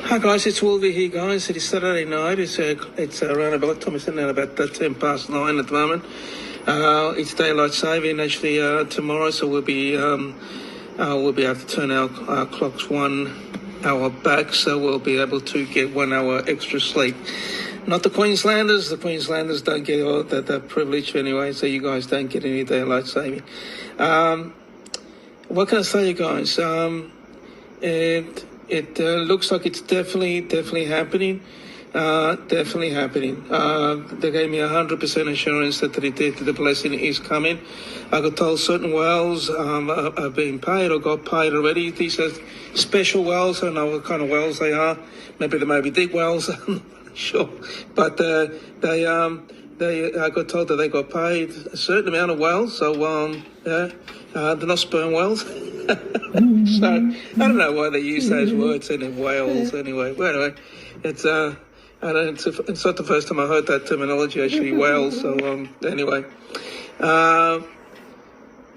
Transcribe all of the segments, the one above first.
Hi guys, it's Wolvie here, guys. It is Saturday night. It's around about time. It's now about 9:10 at the moment. It's daylight saving actually tomorrow, so we'll be able to turn our clocks 1 hour back, so we'll be able to get 1 hour extra sleep. Not the Queenslanders. The Queenslanders don't get all that privilege anyway, so you guys don't get any daylight saving. What can I say, you guys? It looks like it's definitely happening. Definitely happening. They gave me 100% assurance that the blessing is coming. I got told certain wells are being paid or got paid already. These are special wells. I don't know what kind of wells they are. Maybe they may be deep wells. I'm not sure. But I got told that they got paid a certain amount of wells. So they're not sperm wells. So I don't know why they use those words in Wales anyway. But anyway, it's it's not the first time I heard that terminology actually, Wales. So anyway, now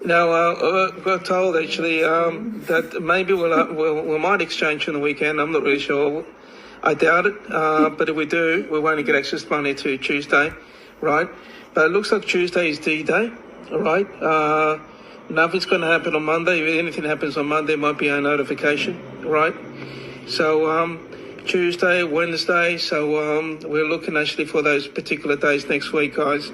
I got told actually that maybe we might exchange on the weekend. I'm not really sure. I doubt it. But if we do, we won't get access money to Tuesday, right? But it looks like Tuesday is D-Day, all right? Nothing's going to happen on Monday. If anything happens on Monday, it might be a notification, right? So Tuesday, Wednesday. So we're looking actually for those particular days next week, guys.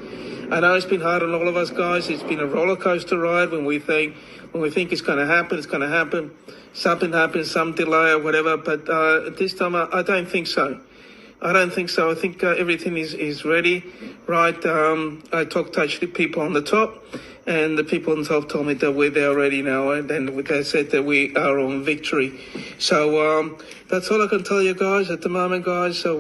I know it's been hard on all of us, guys. It's been a roller coaster ride. When we think it's going to happen, it's going to happen. Something happens, some delay or whatever. But this time, I don't think so. I don't think so. I think everything is ready, right? I talked to actually people on the top, and the people on the top told me that we're there already now, and then they said that we are on victory. So that's all I can tell you guys at the moment, guys. So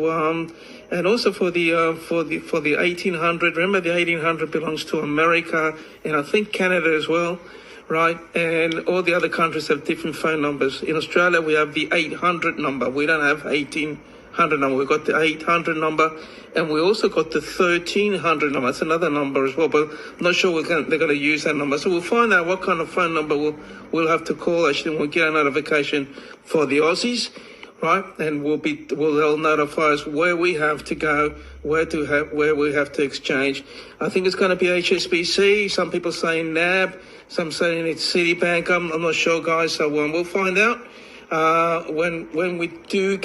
and also for the 1800, remember the 1800 belongs to America and I think Canada as well, right? And all the other countries have different phone numbers. In Australia, we have the 800 number. We don't have 1800 number. We've got the 800 number, and we also got the 1300 number. That's another number as well, but I'm not sure they're going to use that number. So we'll find out what kind of phone number we'll have to call. Actually, we'll get a notification for the Aussies, right? And they'll notify us where we have to go, where we have to exchange. I think it's going to be HSBC. Some people saying NAB. Some saying it's Citibank. I'm not sure, guys. So we'll find out. When we do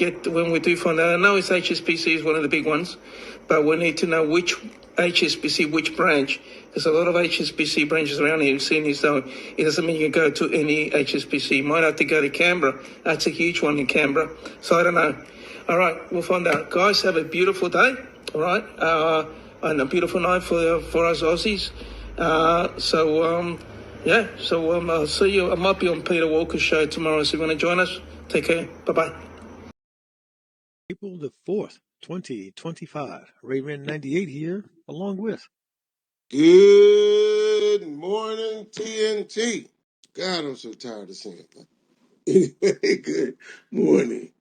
find out. I know it's HSBC is one of the big ones, but we need to know which HSBC, which branch. There's a lot of HSBC branches around here. You've seen this, so it doesn't mean you go to any HSBC. You might have to go to Canberra. That's a huge one in Canberra. So I don't know. All right, we'll find out. Guys, have a beautiful day. All right, and a beautiful night for us Aussies. Yeah, so I'll see you. I might be on Peter Walker's show tomorrow, so if you want to join us, take care. Bye-bye. April the 4th, 2025. Rayman 98 here, along with. Good morning, TNT. God, I'm so tired of saying that. Anyway, good morning.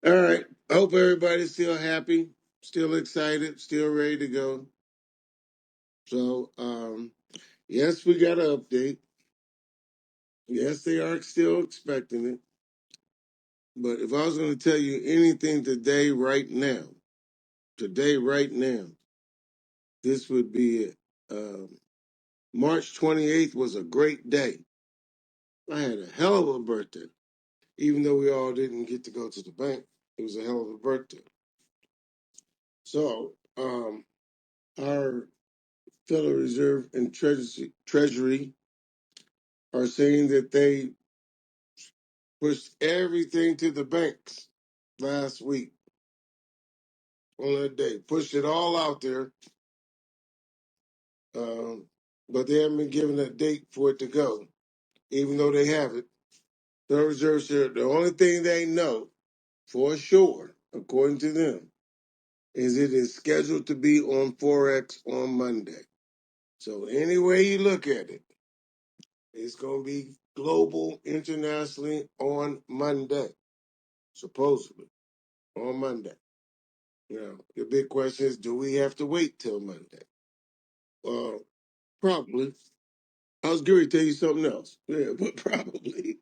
All right. I hope everybody's still happy, still excited, still ready to go. So, yes, we got an update. Yes, they are still expecting it. But if I was going to tell you anything today, right now, this would be it. March 28th was a great day. I had a hell of a birthday. Even though we all didn't get to go to the bank, it was a hell of a birthday. So, our Federal Reserve and Treasury are saying that they pushed everything to the banks last week on that day, pushed it all out there, but they haven't been given a date for it to go, even though they have it. The Federal Reserve said the only thing they know for sure, according to them, is it is scheduled to be on Forex on Monday. So any way you look at it, it's going to be global, internationally on Monday, supposedly on Monday. Now, the big question is, do we have to wait till Monday? Probably. I was going to tell you something else. Yeah, but probably.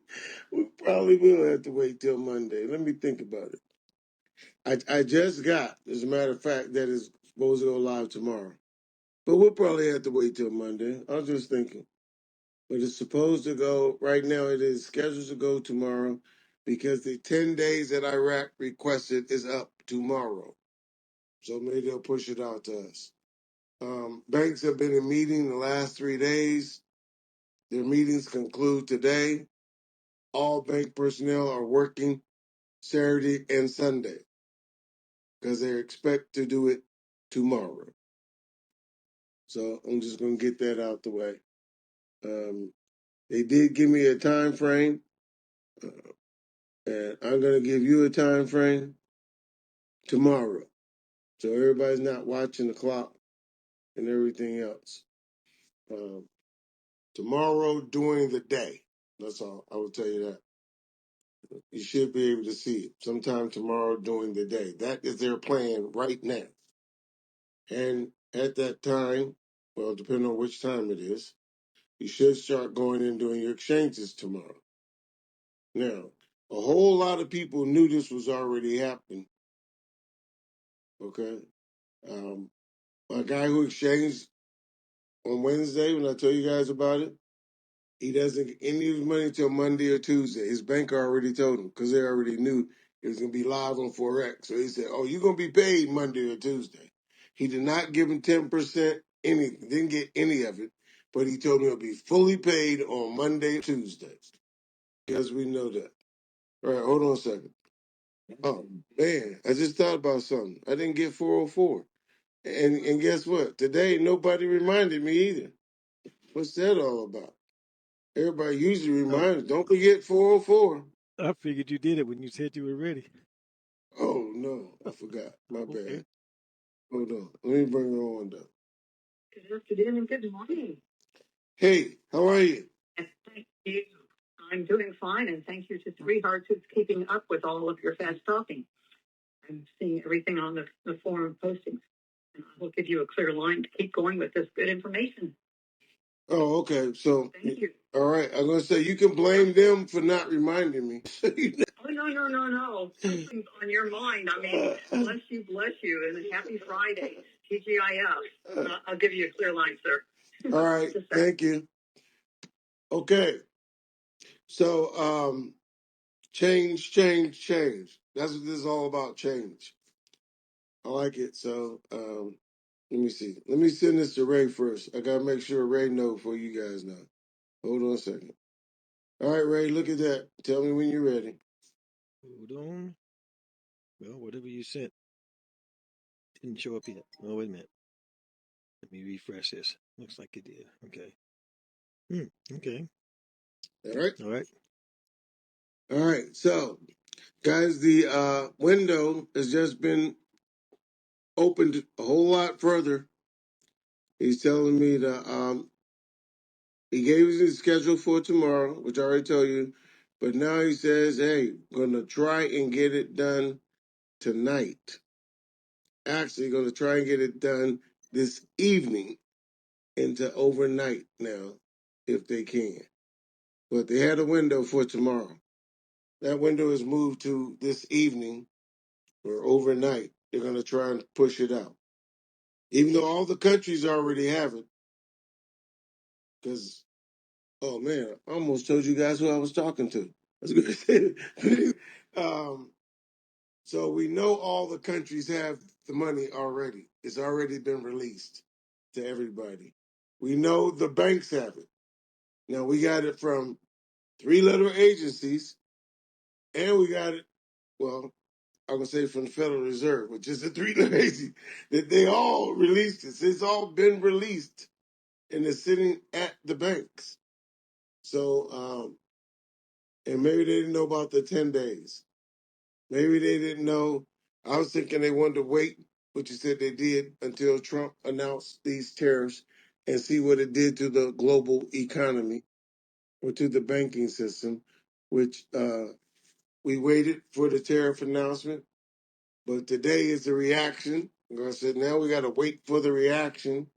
We probably will have to wait till Monday. Let me think about it. I just got, as a matter of fact, that is supposed to go live tomorrow. But we'll probably have to wait till Monday. I was just thinking. But it's supposed to go, right now it is scheduled to go tomorrow because the 10 days that Iraq requested is up tomorrow. So maybe they'll push it out to us. Banks have been in meeting the last 3 days. Their meetings conclude today. All bank personnel are working Saturday and Sunday because they expect to do it tomorrow. So I'm just going to get that out the way. They did give me a time frame, and I'm going to give you a time frame tomorrow. So everybody's not watching the clock and everything else. Tomorrow during the day. That's all. I will tell you that. You should be able to see it sometime tomorrow during the day. That is their plan right now. And at that time, well, depending on which time it is, you should start going in doing your exchanges tomorrow. Now, a whole lot of people knew this was already happening. Okay. My guy who exchanged on Wednesday, when I told you guys about it, he doesn't get any of his money until Monday or Tuesday. His banker already told him because they already knew it was going to be live on Forex. So he said, "Oh, you're going to be paid Monday or Tuesday." He did not give him 10%, anything, didn't get any of it, but he told me it'll be fully paid on Monday or Tuesday. Because we know that. All right, hold on a second. Oh, man, I just thought about something. I didn't get 404. And guess what? Today, nobody reminded me either. What's that all about? Everybody usually Oh, reminds, don't forget 404. I figured you did it when you said you were ready. Oh, no, I forgot. My Okay. bad. Hold on. Let me bring her on, though. Good afternoon and good morning. Hey, how are you? And thank you. I'm doing fine, and thank you to Three Hearts who's keeping up with all of your fast talking. I'm seeing everything on the forum postings, and I will give you a clear line to keep going with this good information. Oh, okay. So, Thank you. all right. I'm going to say you can blame them for not reminding me. Oh, no. Something's on your mind. I mean, bless you, and happy Friday. TGIF. I'll give you a clear line, sir. All right. Thank you. Okay. So, change. That's what this is all about, change. I like it. So, let me see. Let me send this to Ray first. I got to make sure Ray know before you guys know. Hold on a second. All right, Ray, look at that. Tell me when you're ready. Hold on. Well, whatever you sent didn't show up yet. Oh, wait a minute. Let me refresh this. Looks like it did. Okay. Okay. All right. All right. All right. So, guys, the window has just been opened a whole lot further. He's telling me he gave us his schedule for tomorrow, which I already told you. But now he says, hey, going to try and get it done tonight. Actually, going to try and get it done this evening into overnight now, if they can. But they had a window for tomorrow. That window is moved to this evening or overnight. They're going to try and push it out. Even though all the countries already have it. Because, oh man, I almost told you guys who I was talking to. I was going to say it. So we know all the countries have the money already. It's already been released to everybody. We know the banks have it. Now we got it from 3-letter agencies, and we got it, well, I'm going to say from the Federal Reserve, which is a 3-letter agency, that they all released it. It's all been released, and it's sitting at the banks. So, and maybe they didn't know about the 10 days. Maybe they didn't know. I was thinking they wanted to wait, which you said they did, until Trump announced these tariffs and see what it did to the global economy or to the banking system, which we waited for the tariff announcement. But today is the reaction. I said, now we got to wait for the reaction.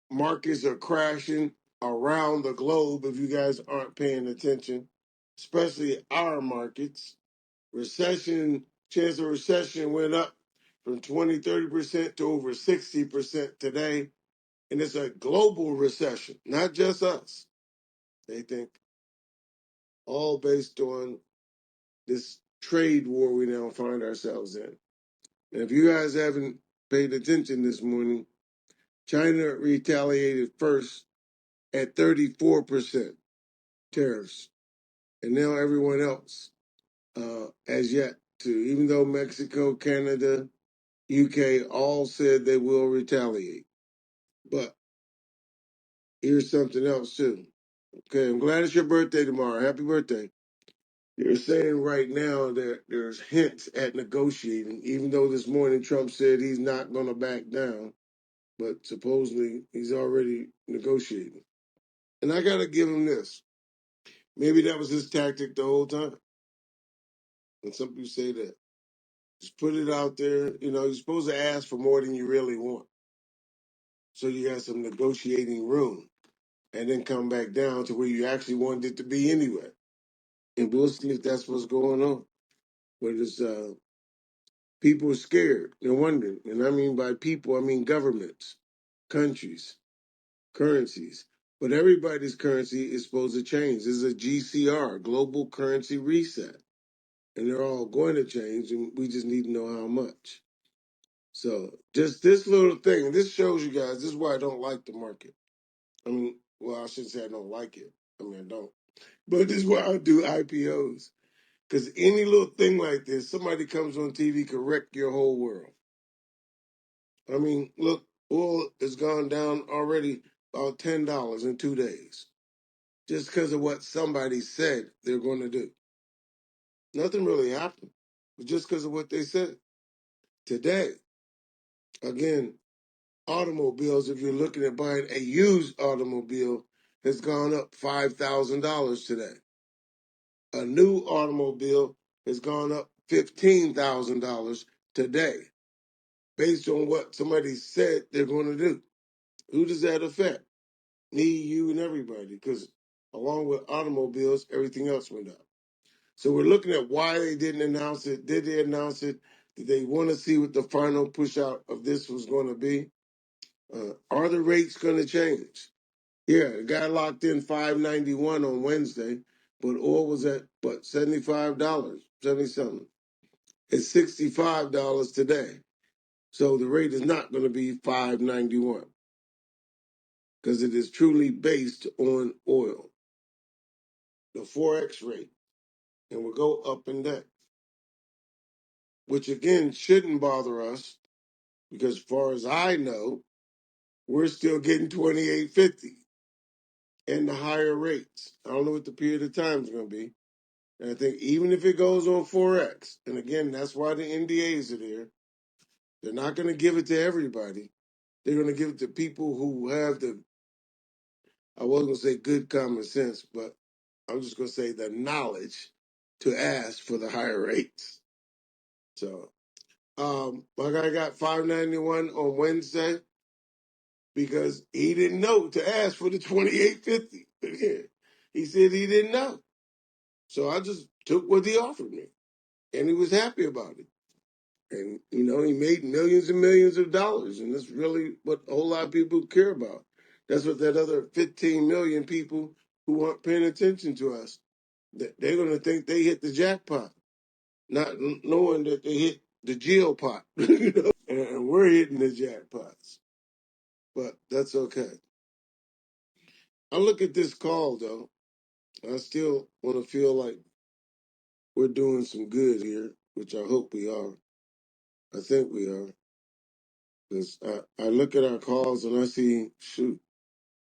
Markets are crashing around the globe if you guys aren't paying attention, especially our markets. Recession Chance of recession went up from 20-30% to over 60% today. And it's a global recession, not just us. They think all based on this trade war we now find ourselves in. And if you guys haven't paid attention this morning, China retaliated first at 34% tariffs. And now everyone else, as yet to, even though Mexico, Canada, UK all said they will retaliate. But here's something else too. Okay, I'm glad it's your birthday tomorrow. Happy birthday. You're saying right now that there's hints at negotiating, even though this morning Trump said he's not going to back down, but supposedly he's already negotiating. And I got to give him this. Maybe that was his tactic the whole time. And some people say that. Just put it out there. You know, you're supposed to ask for more than you really want. So you got some negotiating room. And then come back down to where you actually wanted it to be anyway. And we'll see if that's what's going on. But it's people are scared. They're wondering. And I mean by people, I mean governments, countries, currencies. But everybody's currency is supposed to change. This is a GCR, Global Currency Reset. And they're all going to change, and we just need to know how much. So just this little thing, and this shows you guys, this is why I don't like the market. I mean, well, I shouldn't say I don't like it. I mean, I don't. But this is why I do IPOs. Because any little thing like this, somebody comes on TV, can wreck your whole world. I mean, look, oil has gone down already about $10 in 2 days. Just because of what somebody said they're going to do. Nothing really happened. But just because of what they said. Today, again, automobiles, if you're looking at buying a used automobile, has gone up $5,000 today. A new automobile has gone up $15,000 today, based on what somebody said they're going to do. Who does that affect? Me, you, and everybody, because along with automobiles, everything else went up. So we're looking at why they didn't announce it. Did they announce it? Did they want to see what the final push out of this was going to be? Are the rates going to change? Yeah, it got locked in $5.91 on Wednesday, but oil was at $75, 70 something. It's $65 today. So the rate is not going to be $5.91 because it is truly based on oil, the Forex rate, and will go up and down, which again shouldn't bother us because as far as I know, we're still getting 28.50 and the higher rates. I don't know what the period of time is going to be. And I think even if it goes on Forex, and again, that's why the NDAs are there, they're not going to give it to everybody. They're going to give it to people who have the, I wasn't going to say good common sense, but I'm just going to say the knowledge to ask for the higher rates. So, my guy got $5.91 on Wednesday because he didn't know to ask for the 28.50. Yeah, he said he didn't know. So I just took what he offered me, and he was happy about it. And, you know, he made millions and millions of dollars, and that's really what a whole lot of people care about. That's what that other 15 million people who aren't paying attention to us, they're going to think they hit the jackpot, not knowing that they hit the geopot, you know, and we're hitting the jackpots. But that's okay. I look at this call, though. I still want to feel like we're doing some good here, which I hope we are. I think we are. Because I look at our calls and I see, shoot,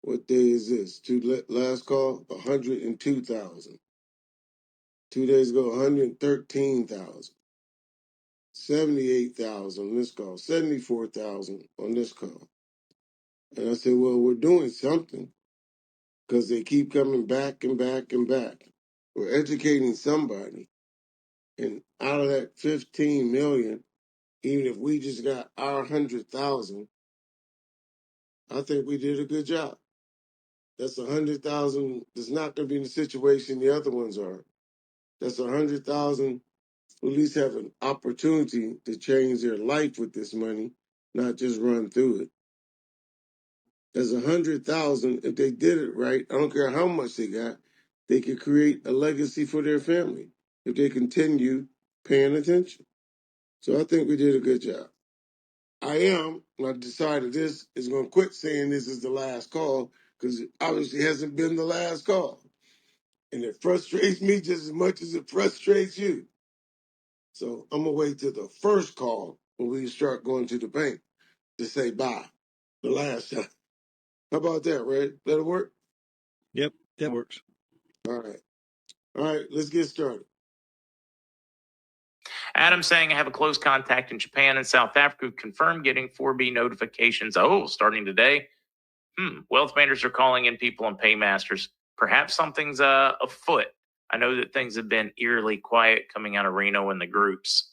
what day is this? Last call, 102,000. 2 days ago, 113,000. 78,000 on this call. 74,000 on this call. And I said, well, we're doing something because they keep coming back and back and back. We're educating somebody. And out of that 15 million, even if we just got our 100,000, I think we did a good job. That's 100,000 that's not going to be in the situation the other ones are. That's 100,000 at least have an opportunity to change their life with this money, not just run through it. There's 100,000. If they did it right, I don't care how much they got, they could create a legacy for their family if they continue paying attention. So I think we did a good job. I decided this is going to quit saying this is the last call because it obviously hasn't been the last call. And it frustrates me just as much as it frustrates you. So I'm going to wait till the first call when we start going to the bank to say bye the last time. How about that, Ray? That'll work? Yep, that works. All right. All right, let's get started. Adam saying I have a close contact in Japan and South Africa who confirmed getting 4B notifications. Oh, starting today. Wealth managers are calling in people on paymasters. Perhaps something's afoot. I know that things have been eerily quiet coming out of Reno in the groups.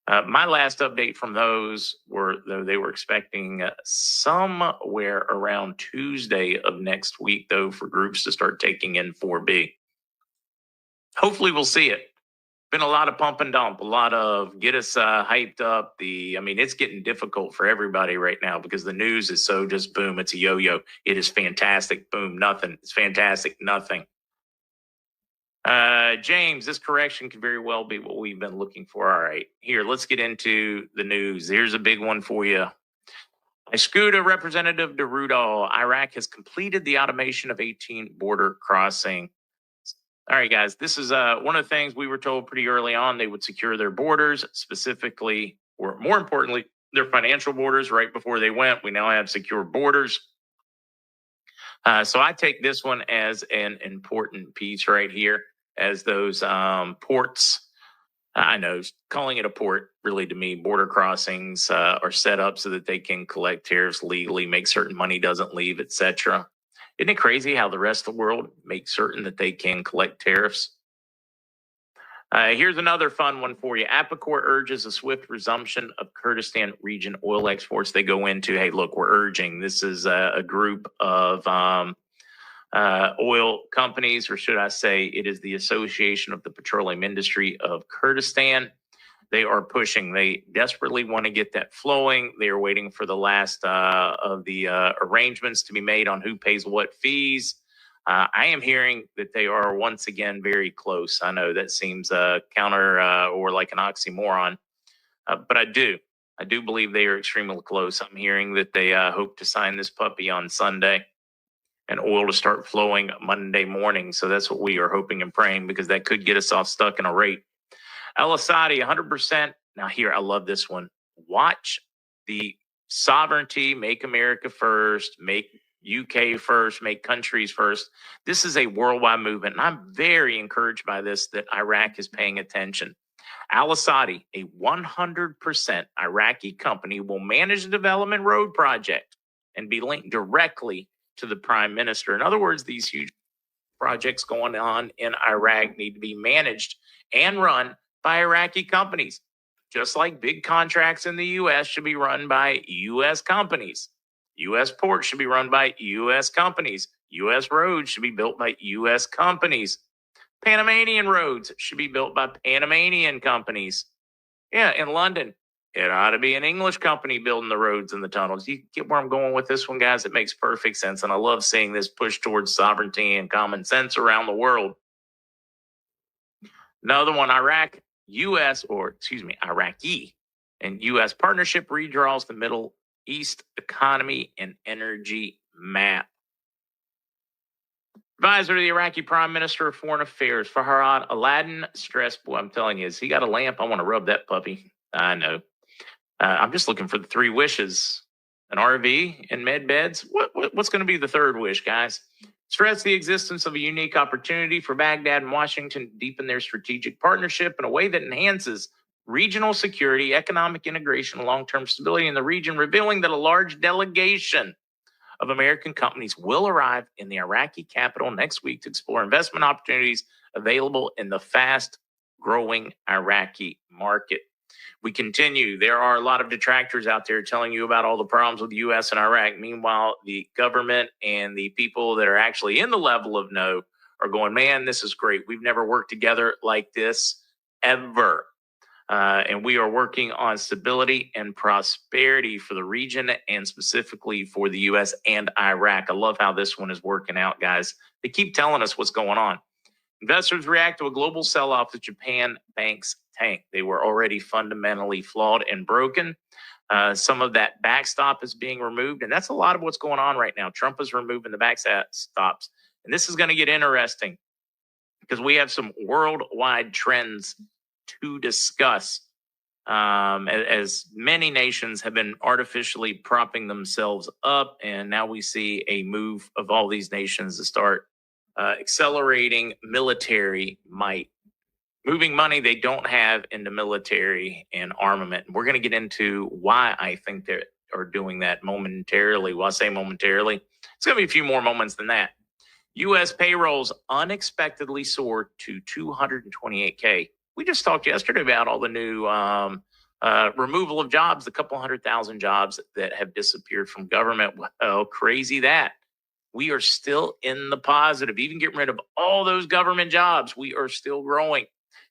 My last update from those were, though, they were expecting somewhere around Tuesday of next week, though, for groups to start taking in 4B. Hopefully we'll see it. Been a lot of pump and dump, a lot of get us hyped up. It's getting difficult for everybody right now because the news is so just boom, it's a yo-yo. It is fantastic, boom, nothing. It's fantastic, nothing. James, this correction could very well be what we've been looking for. All right, here, let's get into the news. Here's a big one for you. Iskuda Representative DeRudall, Iraq has completed the automation of 18 border crossing. All right, guys, this is one of the things we were told pretty early on. They would secure their borders, specifically, or more importantly, their financial borders right before they went. We now have secure borders. So I take this one as an important piece right here, as those ports. I know calling it a port, really, to me, border crossings are set up so that they can collect tariffs legally, make certain money doesn't leave, etc. Isn't it crazy how the rest of the world makes certain that they can collect tariffs? Here's another fun one for you. Apicor urges a swift resumption of Kurdistan region oil exports. They go into, hey, look, we're urging. This is a group of oil companies, or should I say it is the Association of the Petroleum Industry of Kurdistan. They are pushing. They desperately want to get that flowing. They are waiting for the last of the arrangements to be made on who pays what fees. I am hearing that they are once again very close. I know that seems counter or like an oxymoron, but I do believe they are extremely close. I'm hearing that they hope to sign this puppy on Sunday and oil to start flowing Monday morning. So that's what we are hoping and praying, because that could get us off stuck in a rate. Al-Assadi, 100%. Now here, I love this one. Watch the sovereignty, make America first, make UK first, make countries first. This is a worldwide movement, and I'm very encouraged by this, that Iraq is paying attention. Al-Assadi, a 100% Iraqi company, will manage the development road project and be linked directly to the prime minister. In other words, these huge projects going on in Iraq need to be managed and run by Iraqi companies, just like big contracts in the U.S. should be run by U.S. companies. U.S. ports should be run by U.S. companies. U.S. roads should be built by U.S. companies. Panamanian roads should be built by Panamanian companies. Yeah, in London, it ought to be an English company building the roads and the tunnels. You get where I'm going with this one, guys? It makes perfect sense, and I love seeing this push towards sovereignty and common sense around the world. Another one, Iraqi and U.S. partnership redraws the Middle East economy and energy map. Advisor to the Iraqi Prime Minister of Foreign Affairs, Farhad Aladdin, stressed, boy, I'm telling you, has he got a lamp? I want to rub that puppy. I know. I'm just looking for the three wishes. An RV and med beds. What's going to be the third wish, guys? Stress the existence of a unique opportunity for Baghdad and Washington to deepen their strategic partnership in a way that enhances regional security, economic integration, and long-term stability in the region, revealing that a large delegation of American companies will arrive in the Iraqi capital next week to explore investment opportunities available in the fast-growing Iraqi market. We continue. There are a lot of detractors out there telling you about all the problems with the U.S. and Iraq. Meanwhile, the government and the people that are actually in the level of no are going, man, this is great. We've never worked together like this. ever. And we are working on stability and prosperity for the region and specifically for the U.S. and Iraq. I love how this one is working out, guys. They keep telling us what's going on. Investors react to a global sell-off as Japan banks tank. They were already fundamentally flawed and broken. Some of that backstop is being removed, and that's a lot of what's going on right now. Trump is removing the backstops, and this is going to get interesting because we have some worldwide trends to discuss as many nations have been artificially propping themselves up, and now we see a move of all these nations to start accelerating military might, moving money they don't have into military and armament. And we're going to get into why I think they are doing that momentarily. Well, I say momentarily, it's going to be a few more moments than that. U.S. payrolls unexpectedly soared to 228K. We just talked yesterday about all the new removal of jobs, the couple 100,000 jobs that have disappeared from government. Well, crazy that. We are still in the positive. Even getting rid of all those government jobs, we are still growing.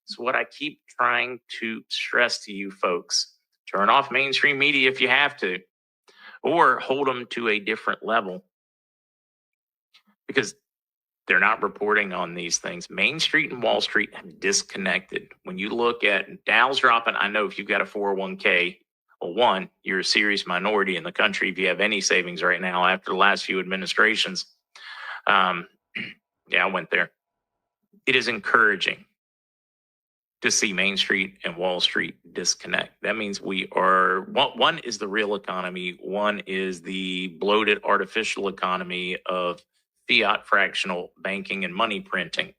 It's what I keep trying to stress to you folks. Turn off mainstream media if you have to, or hold them to a different level because they're not reporting on these things. Main Street and Wall Street have disconnected. When you look at Dow's dropping, I know if you've got a 401k, well, one, you're a serious minority in the country if you have any savings right now after the last few administrations. Yeah, I went there. It is encouraging to see Main Street and Wall Street disconnect. That means we are, one is the real economy. One is the bloated artificial economy of fiat fractional banking and money printing.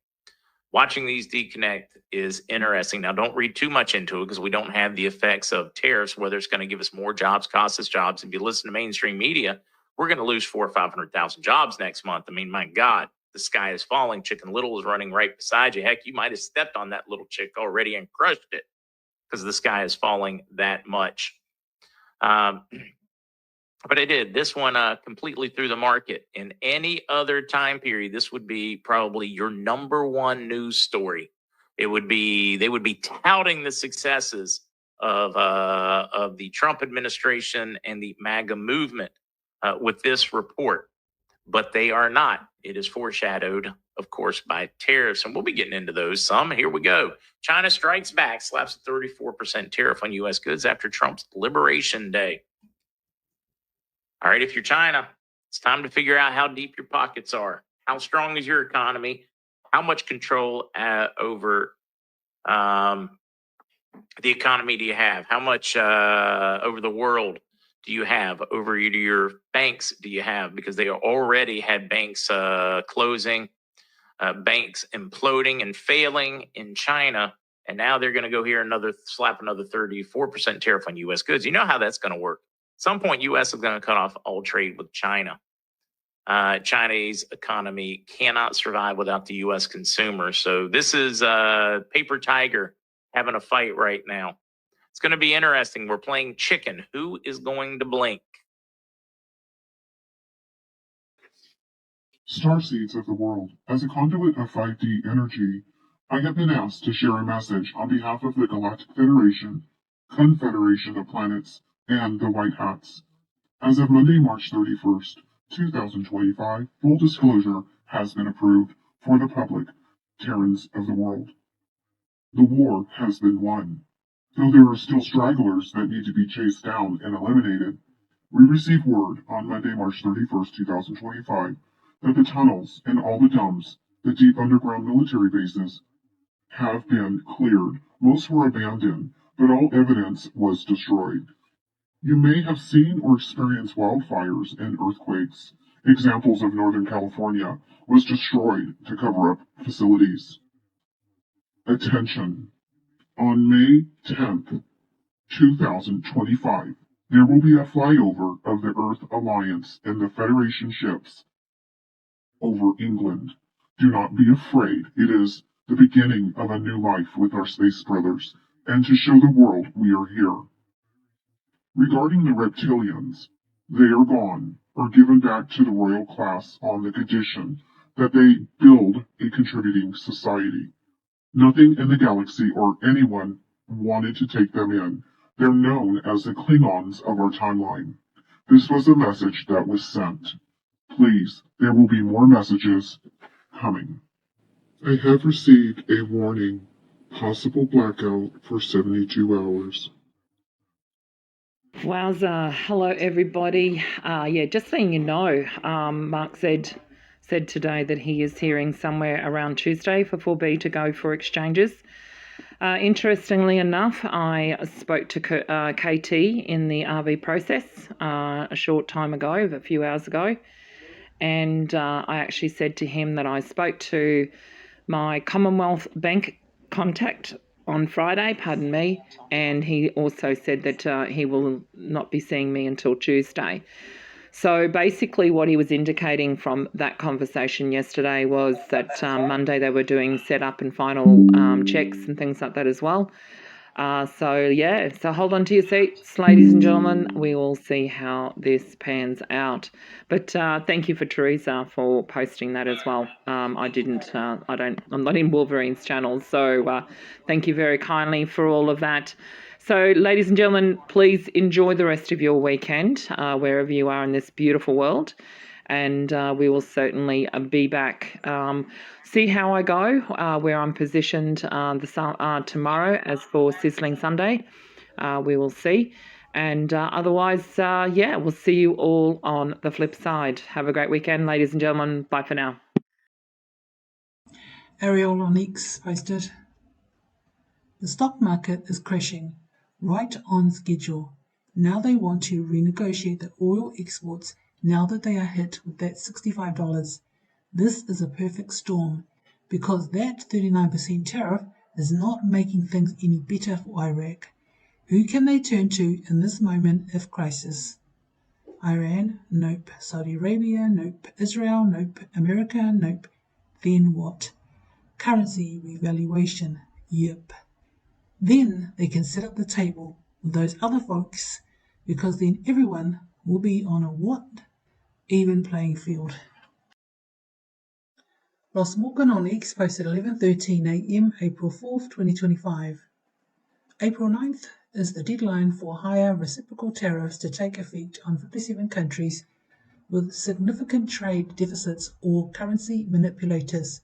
Watching these deconnect is interesting. Now, don't read too much into it because we don't have the effects of tariffs, whether it's going to give us more jobs, cost us jobs. If you listen to mainstream media, we're going to lose 400,000 or 500,000 jobs next month. I mean, my God, the sky is falling. Chicken Little is running right beside you. Heck, you might have stepped on that little chick already and crushed it because the sky is falling that much. But I did. This one completely threw the market. In any other time period, this would be probably your number one news story. They would be touting the successes of the Trump administration and the MAGA movement with this report, but they are not. It is foreshadowed, of course, by tariffs, and we'll be getting into those some. Here we go. China strikes back, slaps a 34% tariff on U.S. goods after Trump's Liberation Day. All right, if you're China, it's time to figure out how deep your pockets are. How strong is your economy? How much control over the economy do you have? How much over the world do you have? Over your banks do you have? Because they already had banks closing, banks imploding and failing in China. And now they're going to go here slap another 34% tariff on U.S. goods. You know how that's going to work. At some point, U.S. is going to cut off all trade with China. Chinese economy cannot survive without the U.S. consumer. So this is Paper Tiger having a fight right now. It's going to be interesting. We're playing chicken. Who is going to blink? Starseeds of the world, as a conduit of 5D energy, I have been asked to share a message on behalf of the Galactic Federation, Confederation of Planets, and the White Hats. As of Monday, March 31st, 2025, full disclosure has been approved for the public, Terrans of the world. The war has been won. Though there are still stragglers that need to be chased down and eliminated, we received word on Monday, March 31st, 2025, that the tunnels and all the dumps, the deep underground military bases, have been cleared. Most were abandoned, but all evidence was destroyed. You may have seen or experienced wildfires and earthquakes. Examples of Northern California was destroyed to cover up facilities. Attention. On May 10th, 2025, there will be a flyover of the Earth Alliance and the Federation ships over England. Do not be afraid. It is the beginning of a new life with our space brothers, and to show the world we are here. Regarding the reptilians, they are gone, or given back to the royal class on the condition that they build a contributing society. Nothing in the galaxy or anyone wanted to take them in. They're known as the Klingons of our timeline. This was a message that was sent. Please, there will be more messages coming. I have received a warning. Possible blackout for 72 hours. Wowza. Hello, everybody. Just letting you know, MarkZ said today that he is hearing somewhere around Tuesday for 4B to go for exchanges. Interestingly enough, I spoke to KT in the RV process a short time ago, a few hours ago, and I actually said to him that I spoke to my Commonwealth Bank contact on Friday, and he also said that he will not be seeing me until Tuesday. So basically what he was indicating from that conversation yesterday was that Monday they were doing setup and final checks and things like that as well. So hold on to your seats, ladies and gentlemen. We will see how this pans out. But thank you for Teresa for posting that as well. I'm not in Wolverine's channel, so thank you very kindly for all of that. So, ladies and gentlemen, please enjoy the rest of your weekend, wherever you are in this beautiful world. And we will certainly be back. See how I go, where I'm positioned tomorrow as for Sizzling Sunday. We will see. And otherwise, we'll see you all on the flip side. Have a great weekend, ladies and gentlemen. Bye for now. Ariel on X posted, the stock market is crashing, right on schedule. Now they want to renegotiate the oil exports now that they are hit with that $65. This is a perfect storm, because that 39% tariff is not making things any better for Iraq. Who can they turn to in this moment of crisis? Iran? Nope. Saudi Arabia? Nope. Israel? Nope. America? Nope. Then what? Currency revaluation? Yep. Then they can sit at the table with those other folks, because then everyone will be on a what? Even playing field. Ross Morgan on X posted 11:13 a.m. April 4th, 2025. April 9th is the deadline for higher reciprocal tariffs to take effect on 57 countries with significant trade deficits or currency manipulators.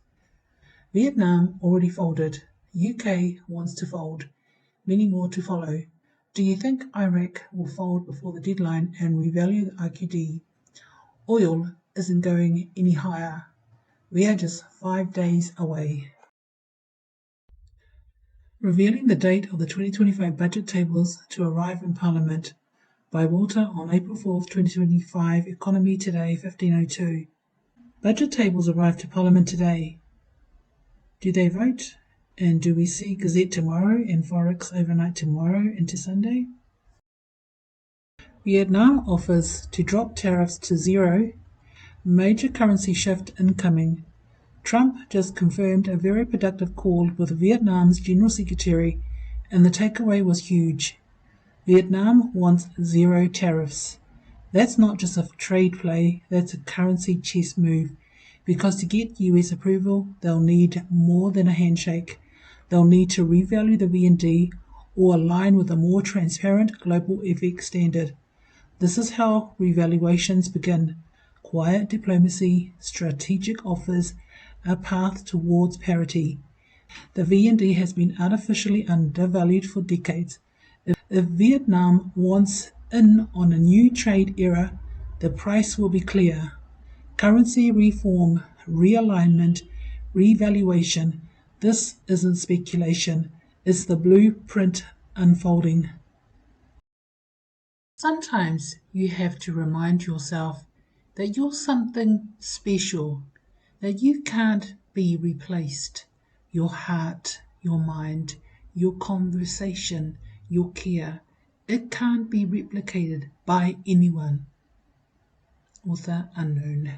Vietnam already folded. UK wants to fold. Many more to follow. Do you think Iraq will fold before the deadline and revalue the IQD? Oil isn't going any higher. We are just 5 days away. Revealing the date of the 2025 budget tables to arrive in Parliament by Walter on April 4th, 2025, Economy Today, 1502. Budget tables arrive to Parliament today. Do they vote? And do we see Gazette tomorrow and Forex overnight tomorrow into Sunday? Vietnam offers to drop tariffs to zero. Major currency shift incoming. Trump just confirmed a very productive call with Vietnam's General Secretary, and the takeaway was huge. Vietnam wants zero tariffs. That's not just a trade play, that's a currency chess move, because to get US approval, they'll need more than a handshake. They'll need to revalue the VND or align with a more transparent global FX standard. This is how revaluations begin. Quiet diplomacy, strategic offers, a path towards parity. The VND has been artificially undervalued for decades. If Vietnam wants in on a new trade era, the price will be clear. Currency reform, realignment, revaluation. This isn't speculation. It's the blueprint unfolding. Sometimes you have to remind yourself that you're something special, that you can't be replaced. Your heart, your mind, your conversation, your care, it can't be replicated by anyone. Author unknown.